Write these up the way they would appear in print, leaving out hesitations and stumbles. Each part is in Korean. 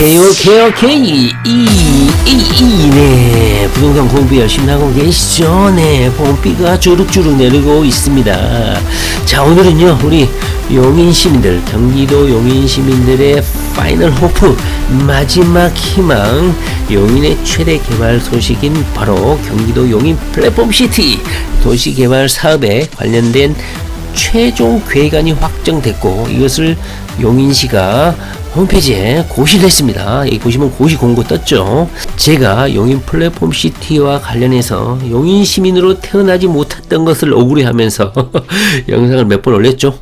오케이. 네. 부동산 공부 열심히 하고 계시죠? 네. 봄비가 주룩주룩 내리고 있습니다. 자, 오늘은요, 우리 용인 시민들, 경기도 용인 시민들의 파이널 호프, 마지막 희망, 용인의 최대 개발 소식인 바로 경기도 용인 플랫폼시티 도시개발 사업에 관련된 최종 계획안이 확정됐고, 이것을 용인시가 홈페이지에 고시를 했습니다. 여기 보시면 고시 공고 떴죠. 제가 용인 플랫폼 시티와 관련해서 용인 시민으로 태어나지 못했던 것을 억울해하면서 영상을 몇 번 올렸죠.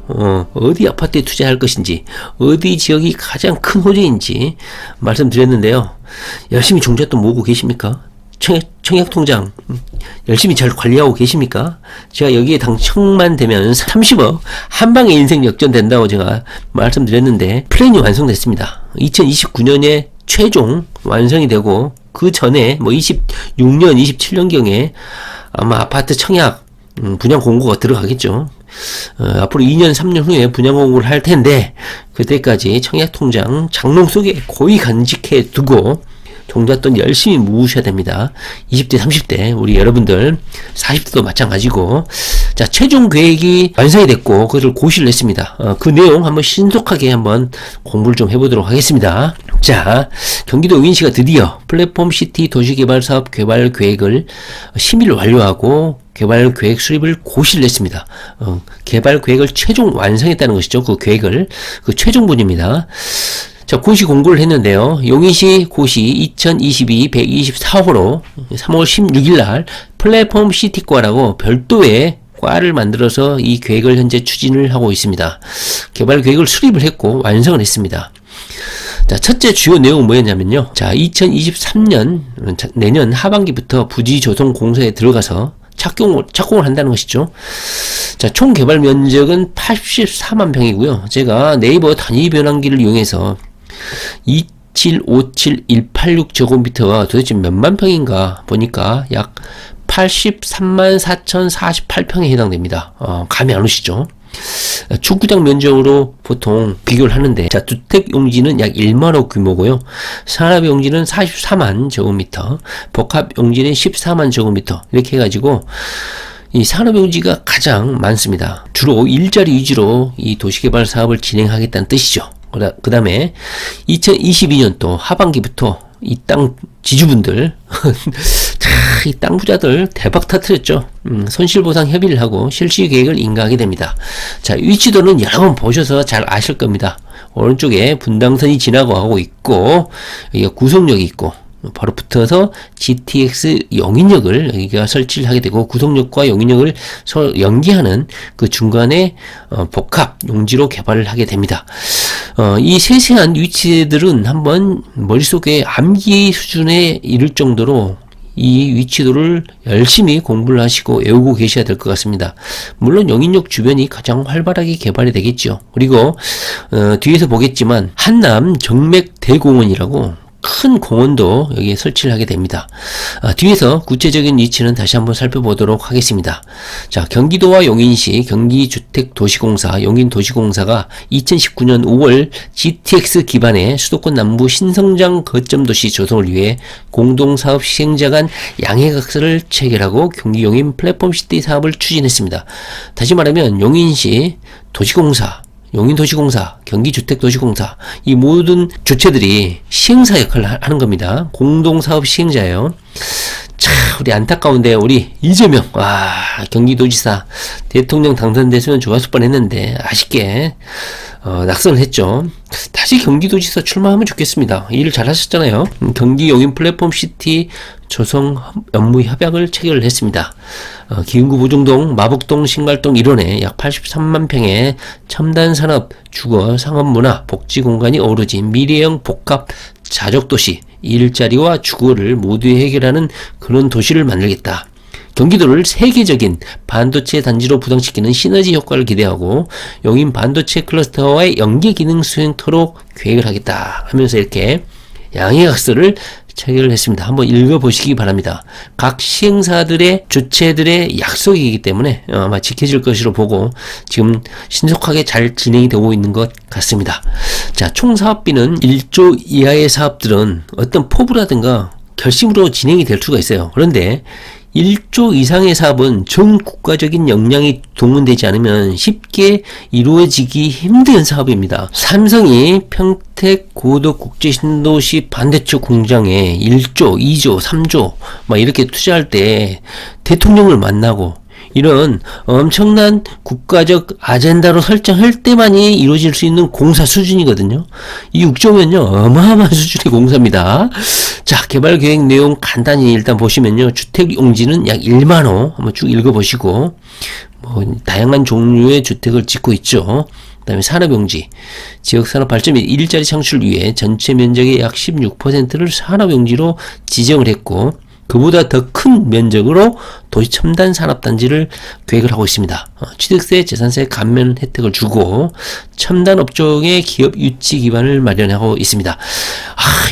어디 아파트에 투자할 것인지, 어디 지역이 가장 큰 호재인지 말씀드렸는데요. 열심히 종잣돈 모으고 계십니까? 청약통장 열심히 잘 관리하고 계십니까? 제가 여기에 당첨만 되면 30억 한방에 인생 역전된다고 제가 말씀드렸는데, 플랜이 완성됐습니다. 2029년에 최종 완성이 되고, 그 전에 26년 27년경에 아마 아파트 청약 분양 공고가 들어가겠죠. 앞으로 2년 3년 후에 분양 공고를 할 텐데, 그때까지 청약통장 장롱 속에 고이 간직해 두고 종잣돈 열심히 모으셔야 됩니다. 20대, 30대, 우리 여러분들, 40대도 마찬가지고. 자, 최종 계획이 완성이 됐고, 그것을 고시를 했습니다. 그 내용 한번 신속하게 한번 공부를 좀 해보도록 하겠습니다. 자, 경기도 용인시가 드디어 플랫폼 시티 도시개발 사업 개발 계획을 심의를 완료하고, 개발 계획 수립을 고시를 했습니다. 개발 계획을 최종 완성했다는 것이죠. 그 계획을, 그 최종본입니다. 자, 고시 공고를 했는데요. 용인시 고시 2022-124호로 3월 16일 날 플랫폼 시티과라고 별도의 과를 만들어서 이 계획을 현재 추진을 하고 있습니다. 개발 계획을 수립을 했고 완성을 했습니다. 자, 첫째 주요 내용은 뭐였냐면요. 자, 2023년 내년 하반기부터 부지 조성 공사에 들어가서 착공을 한다는 것이죠. 자, 총 개발 면적은 84만 평이고요. 제가 네이버 단위 변환기를 이용해서 2757186제곱미터가 도대체 몇만 평인가 보니까 약 83만 4048평에 해당됩니다. 감이 안 오시죠? 축구장 면적으로 보통 비교를 하는데, 자, 주택 용지는 약 1만호 규모고요. 산업 용지는 44만 제곱미터, 복합 용지는 14만 제곱미터, 이렇게 해가지고 이 산업 용지가 가장 많습니다. 주로 일자리 위주로 이 도시개발 사업을 진행하겠다는 뜻이죠. 그 다음에 2022년도 하반기부터 이 땅 지주분들 이 땅 부자들 대박 터뜨렸죠. 손실보상 협의를 하고 실시 계획을 인가하게 됩니다. 자, 위치도는 여러 번 보셔서 잘 아실 겁니다. 오른쪽에 분당선이 지나고 하고 있고, 여기가 구속역이 있고, 바로 붙어서 GTX 용인역을 여기가 설치를 하게 되고, 구속역과 용인역을 연계하는 그 중간에 복합 용지로 개발을 하게 됩니다. 이 세세한 위치들은 한번 머릿속에 암기 수준에 이를 정도로 이 위치도를 열심히 공부를 하시고 외우고 계셔야 될 것 같습니다. 물론 용인역 주변이 가장 활발하게 개발이 되겠죠. 그리고 뒤에서 보겠지만 한남 정맥대공원이라고 큰 공원도 여기에 설치를 하게 됩니다. 뒤에서 구체적인 위치는 다시 한번 살펴보도록 하겠습니다. 자, 경기도와 용인시 경기주택도시공사, 용인도시공사가 2019년 5월 GTX 기반의 수도권 남부 신성장 거점도시 조성을 위해 공동사업 시행자 간 양해각서를 체결하고 경기 용인 플랫폼시티 사업을 추진했습니다. 다시 말하면 용인시 도시공사, 용인도시공사, 경기주택도시공사, 이 모든 주체들이 시행사 역할을 하는 겁니다. 공동사업 시행자예요. 참, 우리 안타까운데, 우리 이재명, 경기도지사, 대통령 당선됐으면 좋았을 뻔 했는데, 아쉽게, 낙선을 했죠. 다시 경기도지사 출마하면 좋겠습니다. 일을 잘 하셨잖아요. 경기 용인 플랫폼 시티 조성 업무 협약을 체결을 했습니다. 기흥구 보중동, 마북동, 신갈동 일원에 약 83만 평의 첨단 산업, 주거, 상업, 문화, 복지 공간이 어우러진 미래형 복합 자족도시, 일자리와 주거를 모두 해결하는 그런 도시를 만들겠다. 경기도를 세계적인 반도체 단지로 부상시키는 시너지 효과를 기대하고 용인 반도체 클러스터와의 연계 기능 수행토록 계획을 하겠다 하면서 이렇게 양해각서를 체결을 했습니다. 한번 읽어보시기 바랍니다. 각 시행사들의 주체들의 약속이기 때문에 아마 지켜질 것으로 보고 지금 신속하게 잘 진행이 되고 있는 것 같습니다. 자, 총 사업비는 1조 이하의 사업들은 어떤 포부라든가 결심으로 진행이 될 수가 있어요. 그런데 1조 이상의 사업은 전 국가적인 역량이 동원되지 않으면 쉽게 이루어지기 힘든 사업입니다. 삼성이 평택 고덕 국제신도시 반대쪽 공장에 1조, 2조, 3조 막 이렇게 투자할 때 대통령을 만나고 이런 엄청난 국가적 아젠다로 설정할 때만이 이루어질 수 있는 공사 수준이거든요. 이 6조면요 어마어마한 수준의 공사입니다. 자, 개발 계획 내용 간단히 일단 보시면요, 주택 용지는 약 1만호 한번 쭉 읽어보시고 다양한 종류의 주택을 짓고 있죠. 그 다음에 산업용지, 지역산업 발전 및 일자리 창출을 위해 전체 면적의 약 16%를 산업용지로 지정을 했고, 그보다 더 큰 면적으로 도시 첨단 산업단지를 계획을 하고 있습니다. 취득세, 재산세 감면 혜택을 주고 첨단 업종의 기업 유치 기반을 마련하고 있습니다.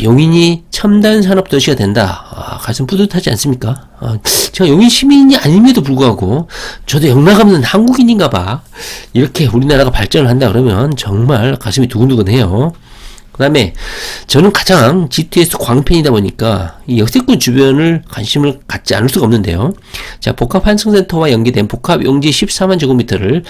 용인이 첨단 산업 도시가 된다. 가슴 뿌듯하지 않습니까? 제가 용인 시민이 아님에도 불구하고 저도 영락없는 한국인인가 봐. 이렇게 우리나라가 발전을 한다 그러면 정말 가슴이 두근두근해요. 그 다음에 저는 가장 GTX 광팬이다 보니까 이 역세권 주변을 관심을 갖지 않을 수가 없는데요. 자, 복합 환승센터와 연계된 복합 용지 14만 제곱미터를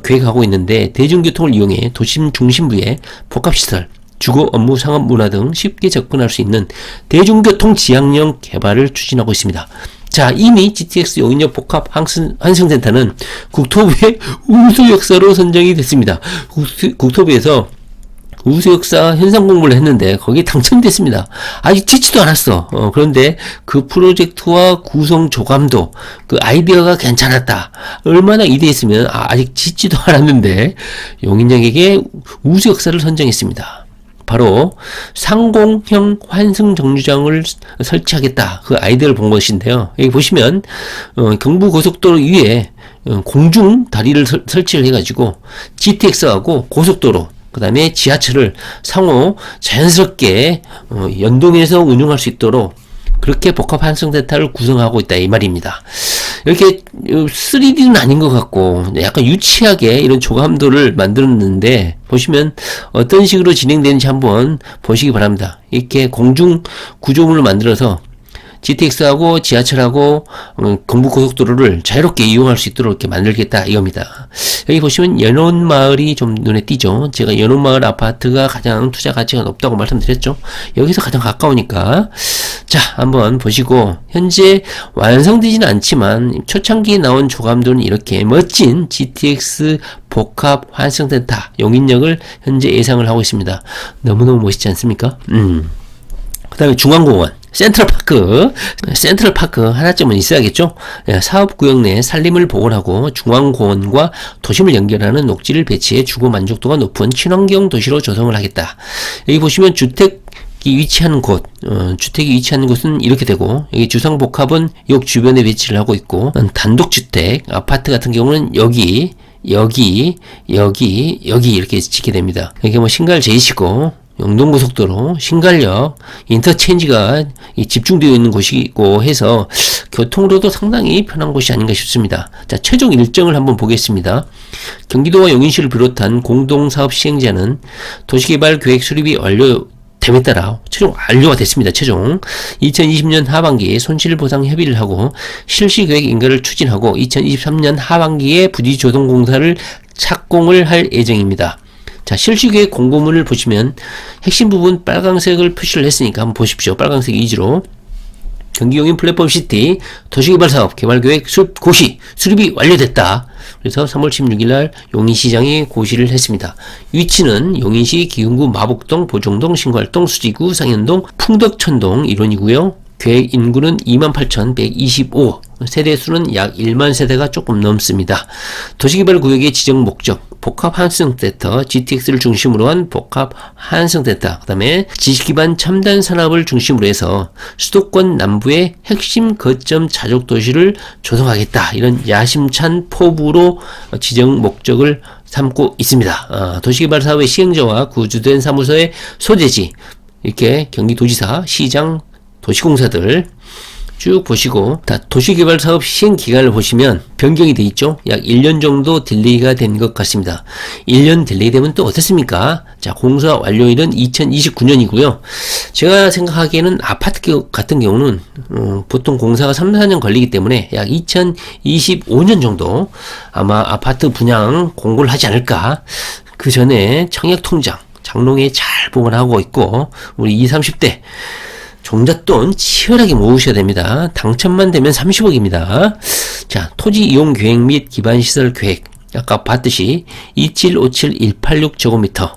계획하고 있는데, 대중교통을 이용해 도심 중심부에 복합시설, 주거, 업무, 상업, 문화 등 쉽게 접근할 수 있는 대중교통 지향형 개발을 추진하고 있습니다. 자, 이미 GTX 용인역 복합 환승센터는 국토부의 우수 역사로 선정이 됐습니다. 국토부에서 우수 역사 현상 공부를 했는데 거기에 당첨됐습니다. 아직 짓지도 않았어. 그런데 그 프로젝트와 구성 조감도 그 아이디어가 괜찮았다. 얼마나 이대했으면 아직 짓지도 않았는데 용인역에게 우수 역사를 선정했습니다. 바로 상공형 환승 정류장을 설치하겠다. 그 아이디어를 본 것인데요. 여기 보시면 경부고속도로 위에 공중 다리를 설치를 해가지고 GTX하고 고속도로, 그 다음에 지하철을 상호 자연스럽게 연동해서 운영할 수 있도록 그렇게 복합 환승센터를 구성하고 있다, 이 말입니다. 이렇게 3D는 아닌 것 같고 약간 유치하게 이런 조감도를 만들었는데, 보시면 어떤 식으로 진행되는지 한번 보시기 바랍니다. 이렇게 공중 구조물을 만들어서 GTX하고 지하철하고 경부고속도로를 자유롭게 이용할 수 있도록 이렇게 만들겠다, 이겁니다. 여기 보시면 연원마을이 좀 눈에 띄죠. 제가 연원마을 아파트가 가장 투자 가치가 높다고 말씀드렸죠. 여기서 가장 가까우니까. 자, 한번 보시고, 현재 완성되지는 않지만 초창기에 나온 조감도는 이렇게 멋진 GTX 복합 환승센터 용인역을 현재 예상을 하고 있습니다. 너무너무 멋있지 않습니까? 그 다음에 중앙공원, 센트럴파크 하나쯤은 있어야겠죠. 사업구역 내 산림을 보호하고 중앙공원과 도심을 연결하는 녹지를 배치해 주거 만족도가 높은 친환경 도시로 조성을 하겠다. 여기 보시면 주택이 위치하는 곳은 이렇게 되고, 여기 주상복합은 역 주변에 배치를 하고 있고, 단독주택 아파트 같은 경우는 여기 이렇게 짓게 됩니다. 여기 뭐 신갈 제이시고, 영동고속도로, 신갈역, 인터체인지가 집중되어 있는 곳이고 해서 교통으로도 상당히 편한 곳이 아닌가 싶습니다. 자, 최종 일정을 한번 보겠습니다. 경기도와 용인시를 비롯한 공동사업 시행자는 도시개발계획 수립이 완료됨에 따라 최종 완료가 됐습니다. 최종 2020년 하반기에 손실보상 협의를 하고 실시계획 인가를 추진하고 2023년 하반기에 부지조성공사를 착공을 할 예정입니다. 자, 실시계획 공고문을 보시면 핵심 부분 빨강색을 표시를 했으니까 한번 보십시오. 빨강색 위주로. 경기용인 플랫폼시티 도시개발사업 개발계획 고시 수립이 완료됐다. 그래서 3월 16일 날 용인시장이 고시를 했습니다. 위치는 용인시 기흥구 마복동, 보정동, 신갈동, 수지구, 상현동, 풍덕천동 일원이고요. 계획 인구는 28,125, 세대수는 약 1만 세대가 조금 넘습니다. 도시개발구역의 지정 목적, 복합환승센터, GTX를 중심으로 한 복합환승센터, 그 다음에 지식기반 첨단 산업을 중심으로 해서 수도권 남부의 핵심 거점 자족도시를 조성하겠다. 이런 야심찬 포부로 지정 목적을 삼고 있습니다. 도시개발사업의 시행자와 구주된 사무소의 소재지, 이렇게 경기도지사, 시장, 도시공사들 쭉 보시고, 도시개발사업 시행기간을 보시면 변경이 돼 있죠. 약 1년 정도 딜레이가 된 것 같습니다. 1년 딜레이 되면 또 어떻습니까? 자, 공사 완료일은 2029년이고요. 제가 생각하기에는 아파트 같은 경우는 보통 공사가 3, 4년 걸리기 때문에 약 2025년 정도 아마 아파트 분양 공고를 하지 않을까. 그 전에 청약통장 장롱에 잘 보관하고 있고, 우리 20, 30대 종잣돈 치열하게 모으셔야 됩니다. 당첨만 되면 30억입니다. 자, 토지 이용 계획 및 기반 시설 계획. 아까 봤듯이 2757186제곱미터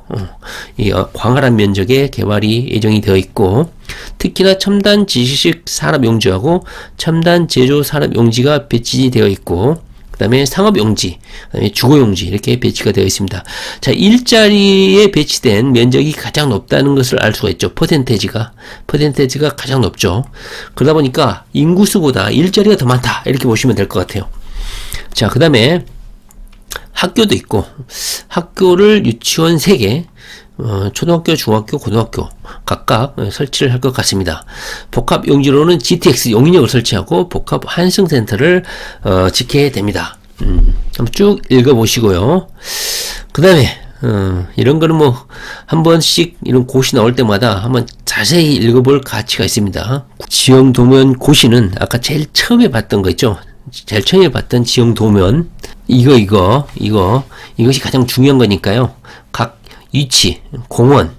이 광활한 면적의 개발이 예정이 되어 있고, 특히나 첨단 지식 산업 용지하고 첨단 제조 산업 용지가 배치되어 있고, 그 다음에 상업용지, 그 다음에 주거용지 이렇게 배치가 되어 있습니다. 자, 일자리에 배치된 면적이 가장 높다는 것을 알 수가 있죠. 퍼센테이지가 가장 높죠. 그러다 보니까 인구수보다 일자리가 더 많다 이렇게 보시면 될 것 같아요. 자, 그 다음에 학교도 있고, 학교를 유치원 3개, 초등학교, 중학교, 고등학교 각각 설치를 할 것 같습니다. 복합 용지로는 GTX 용인역을 설치하고 복합 환승센터를 짓게 됩니다. 한번 쭉 읽어보시고요. 그 다음에 이런 거는 뭐 한 번씩 이런 고시 나올 때마다 한번 자세히 읽어볼 가치가 있습니다. 지형도면 고시는 아까 제일 처음에 봤던 거 있죠. 제일 처음에 봤던 지형도면 이것이 가장 중요한 거니까요. 각 위치, 공원,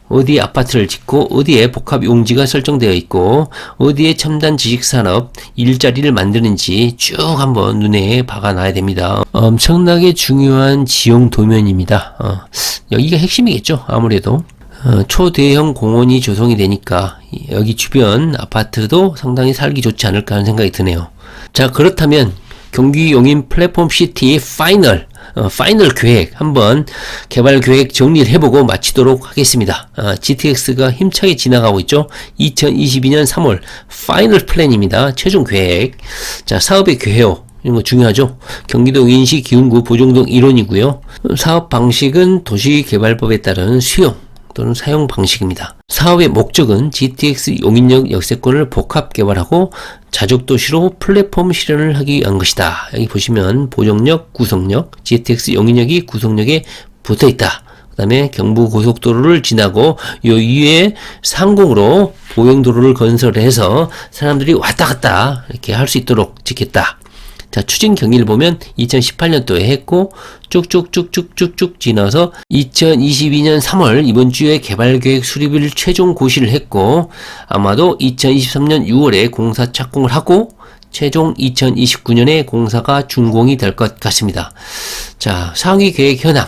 어디에 아파트를 짓고 어디에 복합용지가 설정되어 있고 어디에 첨단 지식산업 일자리를 만드는지 쭉 한번 눈에 박아놔야 됩니다. 엄청나게 중요한 지형 도면입니다. 여기가 핵심이겠죠. 아무래도 초대형 공원이 조성이 되니까 여기 주변 아파트도 상당히 살기 좋지 않을까 하는 생각이 드네요. 자, 그렇다면 경기 용인 플랫폼 시티의 파이널 계획 한번 개발 계획 정리를 해보고 마치도록 하겠습니다. GTX가 힘차게 지나가고 있죠. 2022년 3월 파이널 플랜입니다. 최종 계획. 자, 사업의 개요. 이런 거 중요하죠. 경기도 인시 기흥구 보정동 1원이고요. 사업 방식은 도시개발법에 따른 수용 또는 사용 방식입니다. 사업의 목적은 GTX 용인역 역세권을 복합 개발하고 자족도시로 플랫폼 실현을 하기 위한 것이다. 여기 보시면 보정역, 구성역, GTX 용인역이 구성역에 붙어 있다. 그 다음에 경부고속도로를 지나고 요 위에 상공으로 보행도로를 건설해서 사람들이 왔다 갔다 이렇게 할 수 있도록 짓겠다. 자, 추진 경기를 보면 2018년도에 했고 쭉쭉쭉쭉쭉쭉 지나서 2022년 3월 이번 주에 개발계획 수립을 최종 고시를 했고, 아마도 2023년 6월에 공사 착공을 하고 최종 2029년에 공사가 준공이 될 것 같습니다. 자, 상위 계획 현황.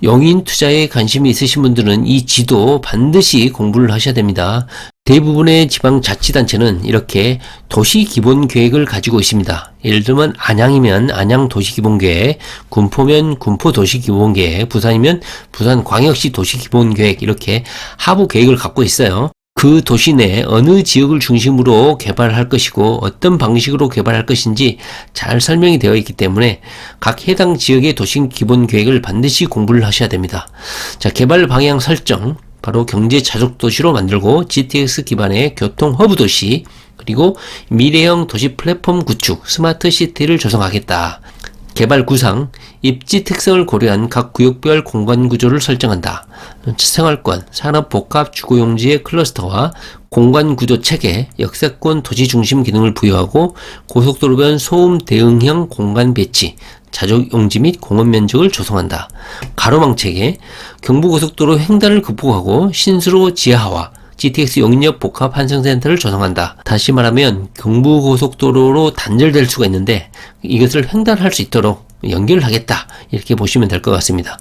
용인 투자에 관심이 있으신 분들은 이 지도 반드시 공부를 하셔야 됩니다. 대부분의 지방자치단체는 이렇게 도시기본계획을 가지고 있습니다. 예를 들면 안양이면 안양도시기본계획, 군포면 군포도시기본계획, 부산이면 부산광역시 도시기본계획, 이렇게 하부 계획을 갖고 있어요. 그 도시 내 어느 지역을 중심으로 개발할 것이고 어떤 방식으로 개발할 것인지 잘 설명이 되어 있기 때문에 각 해당 지역의 도시기본계획을 반드시 공부를 하셔야 됩니다. 자, 개발 방향 설정, 바로 경제 자족 도시로 만들고 GTX 기반의 교통 허브 도시, 그리고 미래형 도시 플랫폼 구축, 스마트 시티를 조성하겠다. 개발 구상, 입지 특성을 고려한 각 구역별 공간 구조를 설정한다. 생활권, 산업 복합 주거용지의 클러스터와 공간 구조 체계, 역세권 도시 중심 기능을 부여하고 고속도로변 소음 대응형 공간 배치, 자족 용지 및 공원 면적을 조성한다. 가로망 체계, 경부고속도로 횡단을 극복하고 신수로 지하화, GTX 용인역 복합 환승센터를 조성한다. 다시 말하면 경부고속도로로 단절될 수가 있는데 이것을 횡단할 수 있도록 연결을 하겠다. 이렇게 보시면 될 것 같습니다.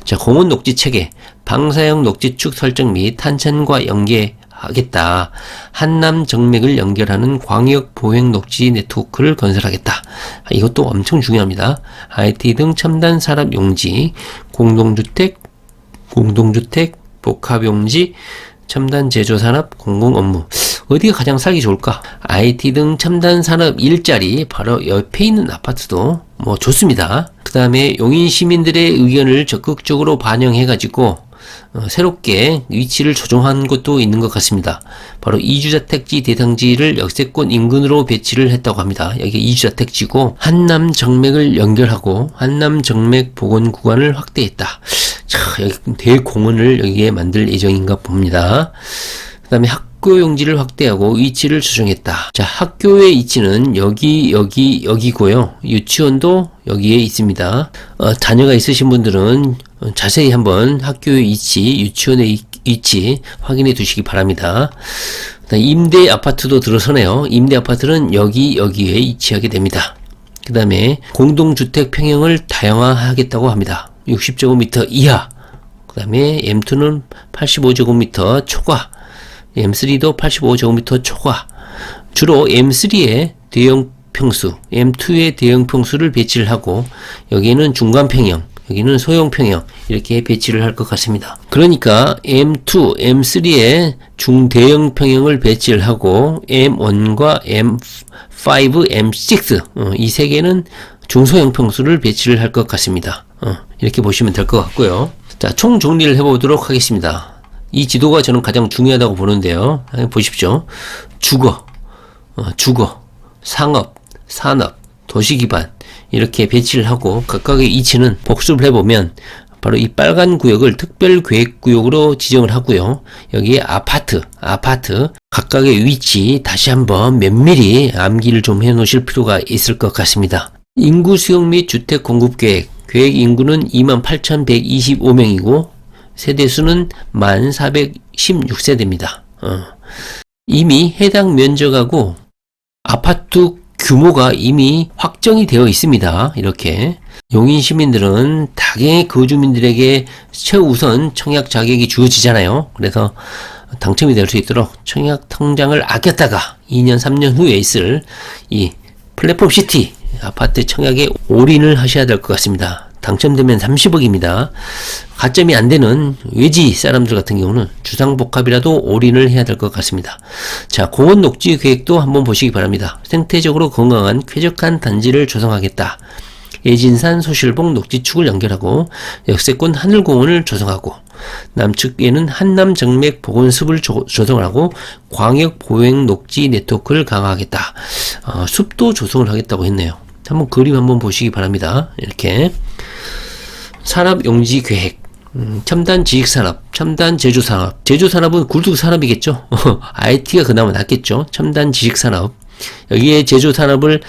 자, 공원 녹지 체계, 방사형 녹지축 설정 및 탄천과 연계하겠다. 한남 정맥을 연결하는 광역 보행 녹지 네트워크를 건설하겠다. 이것도 엄청 중요합니다. IT 등 첨단 산업 용지, 공동주택, 복합용지, 첨단 제조산업, 공공 업무. 어디가 가장 살기 좋을까? IT 등 첨단 산업 일자리, 바로 옆에 있는 아파트도 뭐 좋습니다. 그 다음에 용인 시민들의 의견을 적극적으로 반영해가지고 새롭게 위치를 조정한 것도 있는 것 같습니다. 바로 이주자택지 대상지를 역세권 인근으로 배치를 했다고 합니다. 여기 이주자택지고 한남 정맥을 연결하고 한남 정맥 복원 구간을 확대했다. 자, 여기 대공원을 여기에 만들 예정인가 봅니다. 그 다음에 학교 용지를 확대하고 위치를 조정했다. 자, 학교의 위치는 여기고요. 유치원도 여기에 있습니다. 자녀가 있으신 분들은 자세히 한번 학교의 위치, 유치원의 위치 확인해 두시기 바랍니다. 임대 아파트도 들어서네요. 임대 아파트는 여기에 위치하게 됩니다. 그 다음에 공동주택 평형을 다양화하겠다고 합니다. 60제곱미터 이하. 그 다음에 M2는 85제곱미터 초과. M3도 85제곱미터 초과. 주로 M3에 대형 평수, M2에 대형 평수를 배치를 하고 여기는 중간 평형, 여기는 소형 평형 이렇게 배치를 할 것 같습니다. 그러니까 M2, M3에 중대형 평형을 배치를 하고 M1과 M5, M6 이 세 개는 중소형 평수를 배치를 할 것 같습니다. 이렇게 보시면 될 것 같고요. 자, 총 정리를 해보도록 하겠습니다. 이 지도가 저는 가장 중요하다고 보는데요. 보십시오. 주거, 상업, 산업, 도시기반 이렇게 배치를 하고 각각의 위치는 복습을 해보면 바로 이 빨간 구역을 특별계획구역으로 지정을 하고요. 여기에 아파트 각각의 위치 다시 한번 면밀히 암기를 좀 해놓으실 필요가 있을 것 같습니다. 인구 수용 및 주택 공급 계획 인구는 28,125명이고 세대수는 1416세대입니다. 이미 해당 면적하고 아파트 규모가 이미 확정이 되어 있습니다. 이렇게 용인 시민들은 다경의 거주민들에게 최우선 청약 자격이 주어지잖아요. 그래서 당첨이 될 수 있도록 청약 통장을 아꼈다가 2년 3년 후에 있을 이 플랫폼 시티 아파트 청약에 올인을 하셔야 될 것 같습니다. 당첨되면 30억입니다. 가점이 안 되는 외지 사람들 같은 경우는 주상복합이라도 올인을 해야 될 것 같습니다. 자, 공원 녹지 계획도 한번 보시기 바랍니다. 생태적으로 건강한 쾌적한 단지를 조성하겠다. 예진산 소실봉 녹지축을 연결하고 역세권 하늘공원을 조성하고 남측에는 한남 정맥 복원숲을 조성을 하고 광역 보행 녹지 네트워크를 강화하겠다. 숲도 조성을 하겠다고 했네요. 한번 그림 한번 보시기 바랍니다. 이렇게 산업 용지 계획, 첨단 지식산업, 첨단 제조산업. 제조산업은 굴뚝산업이겠죠. IT가 그나마 낫겠죠. 첨단 지식산업. 여기에 제조산업을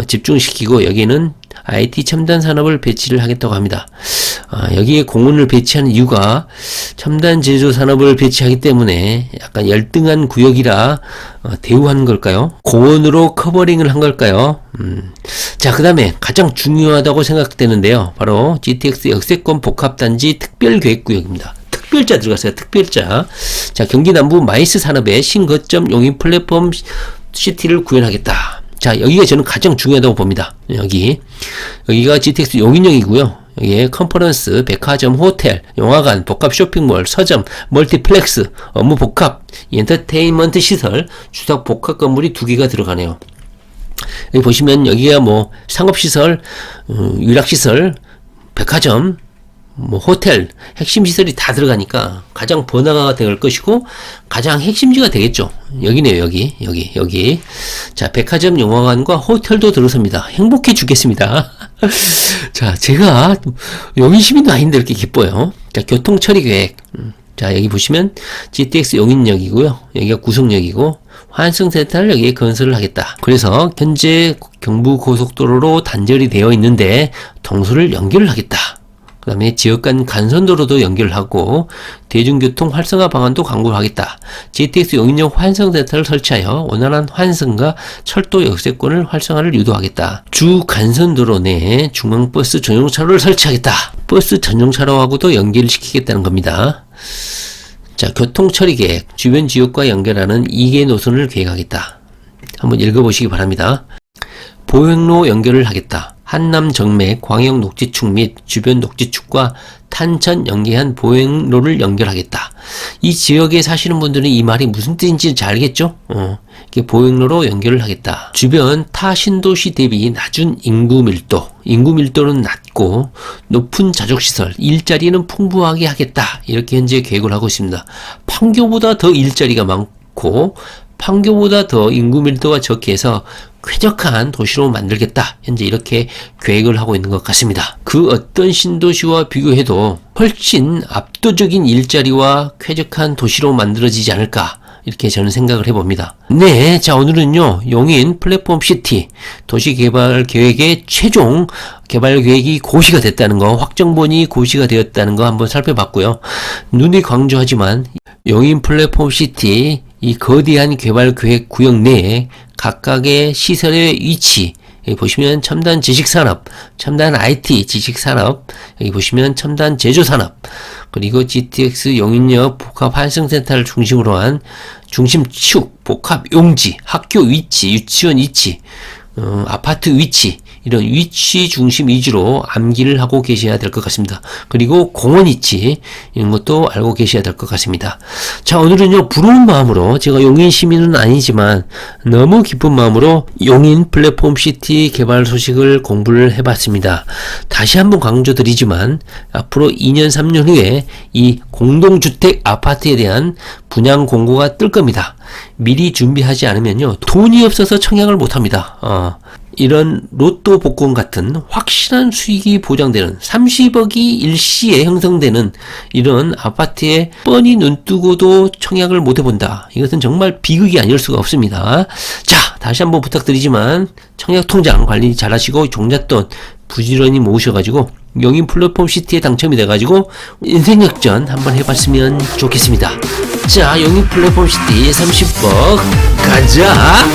집중시키고 여기는 IT 첨단 산업을 배치를 하겠다고 합니다. 여기에 공원을 배치하는 이유가 첨단 제조 산업을 배치하기 때문에 약간 열등한 구역이라 대우한 걸까요? 공원으로 커버링을 한 걸까요? 자, 그 다음에 가장 중요하다고 생각되는데요. 바로 GTX 역세권 복합단지 특별계획구역입니다. 특별자 들어갔어요. 특별자. 자, 경기 남부 마이스 산업의 신거점 용인 플랫폼 시티를 구현하겠다. 자, 여기가 저는 가장 중요하다고 봅니다. 여기가 GTX 용인역이고요. 여기에 컨퍼런스, 백화점, 호텔, 영화관, 복합 쇼핑몰, 서점, 멀티플렉스, 업무 복합, 엔터테인먼트 시설, 주택 복합 건물이 2개가 들어가네요. 여기 보시면 여기가 뭐 상업시설, 유락시설, 백화점, 호텔, 핵심 시설이 다 들어가니까 가장 번화가가 될 것이고 가장 핵심지가 되겠죠. 여기네요. 여기. 자, 백화점, 영화관과 호텔도 들어섭니다. 행복해 주겠습니다. 자, 제가 용인 시민도 아닌데 이렇게 기뻐요. 자, 교통 처리 계획. 자, 여기 보시면 GTX 용인역이고요. 여기가 구성역이고 환승센터를 여기에 건설을 하겠다. 그래서 현재 경부고속도로로 단절이 되어 있는데 동서를 연결을 하겠다. 그 다음에 지역 간 간선도로도 연결하고 대중교통 활성화 방안도 강구하겠다. GTX 용인역 환승센터를 설치하여 원활한 환승과 철도 역세권을 활성화를 유도하겠다. 주 간선도로 내에 중앙버스 전용차로를 설치하겠다. 버스 전용차로하고도 연결시키겠다는 겁니다. 자, 교통처리 계획. 주변 지역과 연결하는 2개 노선을 계획하겠다. 한번 읽어보시기 바랍니다. 보행로 연결을 하겠다. 한남 정맥, 광역 녹지축 및 주변 녹지축과 탄천 연계한 보행로를 연결하겠다. 이 지역에 사시는 분들은 이 말이 무슨 뜻인지 잘 알겠죠? 이렇게 보행로로 연결을 하겠다. 주변 타 신도시 대비 낮은 인구 밀도는 낮고 높은 자족시설, 일자리는 풍부하게 하겠다. 이렇게 현재 계획을 하고 있습니다. 판교보다 더 일자리가 많고 판교보다 더 인구 밀도가 적게 해서 쾌적한 도시로 만들겠다. 현재 이렇게 계획을 하고 있는 것 같습니다. 그 어떤 신도시와 비교해도 훨씬 압도적인 일자리와 쾌적한 도시로 만들어지지 않을까. 이렇게 저는 생각을 해봅니다. 네, 자 오늘은요 용인 플랫폼 시티 도시개발 계획의 최종 개발 계획이 고시가 됐다는 거, 확정본이 고시가 되었다는 거 한번 살펴봤고요. 눈이 강조하지만 용인 플랫폼 시티 이 거대한 개발 계획 구역 내에 각각의 시설의 위치, 여기 보시면 첨단 지식산업, 첨단 IT 지식산업, 여기 보시면 첨단 제조산업, 그리고 GTX 용인역 복합 환승센터를 중심으로 한 중심축, 복합 용지, 학교 위치, 유치원 위치, 아파트 위치, 이런 위치 중심 위주로 암기를 하고 계셔야 될 것 같습니다. 그리고 공원 위치 이런 것도 알고 계셔야 될 것 같습니다. 자 오늘은요 부러운 마음으로 제가 용인 시민은 아니지만 너무 기쁜 마음으로 용인 플랫폼 시티 개발 소식을 공부를 해봤습니다. 다시 한번 강조드리지만 앞으로 2년 3년 후에 이 공동주택 아파트에 대한 분양 공고가 뜰 겁니다. 미리 준비하지 않으면요 돈이 없어서 청약을 못합니다. 이런 로또 복권 같은 확실한 수익이 보장되는 30억이 일시에 형성되는 이런 아파트에 뻔히 눈뜨고도 청약을 못 해본다. 이것은 정말 비극이 아닐 수가 없습니다. 자, 다시 한번 부탁드리지만 청약통장 관리 잘하시고 종잣돈 부지런히 모으셔가지고 용인 플랫폼 시티에 당첨이 돼가지고 인생역전 한번 해봤으면 좋겠습니다. 자, 용인 플랫폼 시티 30억 가자!